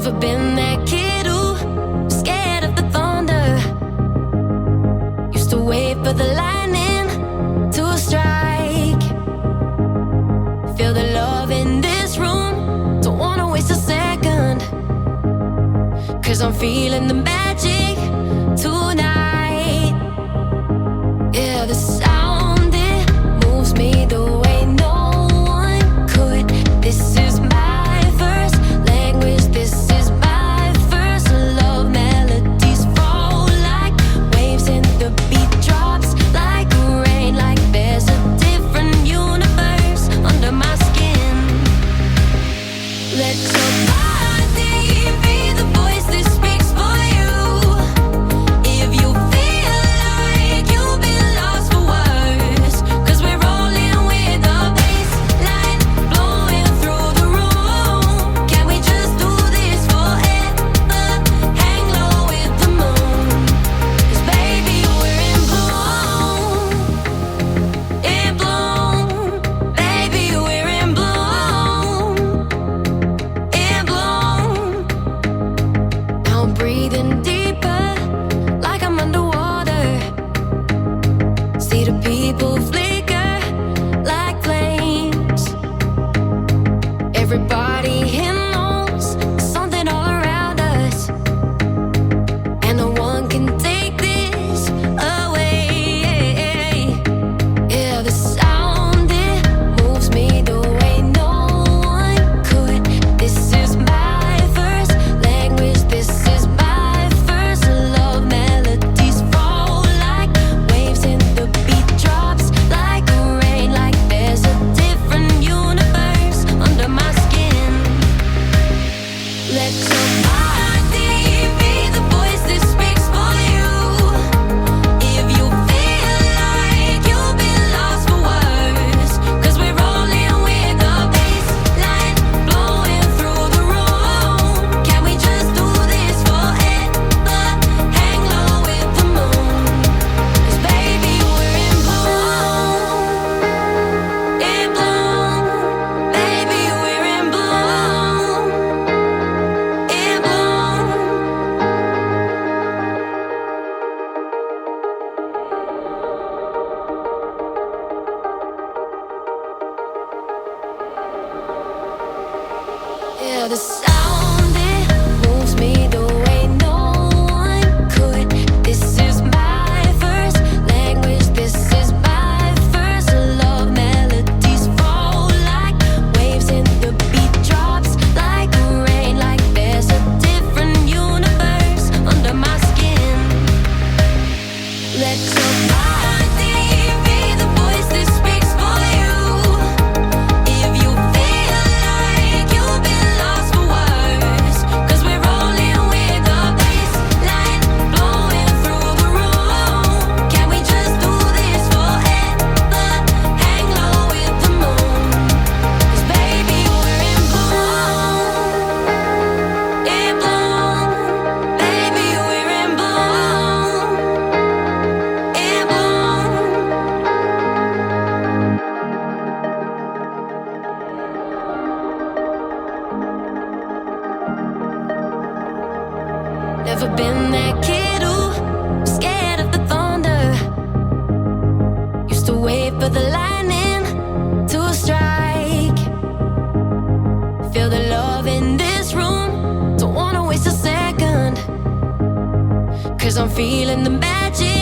Never been that kid who was scared of the thunder. Used to wait for the lightning to strike. Feel the love in this room, don't wanna waste a second, 'cause I'm feeling the magic tonight. Yeah, the sound, it moves me the way no one could. This is my first language, this is my first love. Melodies fall like waves and the beat drops like rain. Like there's a different universe under my skin. Let your body be the voice that speaks for you. If you feel like you've been lost for words, 'cause we're rolling with the bass line blowing through the room. Can we just do this forever? Hang low with the moon, 'cause baby we're in bloom. In bloom, baby we're in bloom. In bloom. Now I'm breathing deeper, like I'm underwater. See the people flicker like flames. Everybody here knows something all around us, and no one can take this away. Yeah, the sound, it moves me the way no one could. This is my first language, this is my first love. Melodies fall like waves and the beat drops like rain. Like there's a different universe under my skin. Let your body be the voice that speaks for you. If you feel like you've been lost for words, 'cause we're rolling with the bass line blowing through the room. Can we just do this forever? Hang low with the moon, 'cause baby we're in bloom. In bloom, baby we're in bloom. In bloom. Yeah, the sound, it moves me the way no one could. This is my first language, this is my first love. Melodies fall like waves and the beat drops like rain. Like there's a different universe under my skin. Let your body be the voice that speaks for you. If you feel like you've been lost for words, 'cause we're rolling with the bass line blowing through the room. Can we just do this forever? Hang low with the moon, 'cause baby we're in bloom. In bloom, baby we're in bloom. In bloom. Never been that kid who was scared of the thunder. Used to wait for the lightning to strike. Feel the love in this room, don't wanna waste a second, 'cause I'm feeling the magic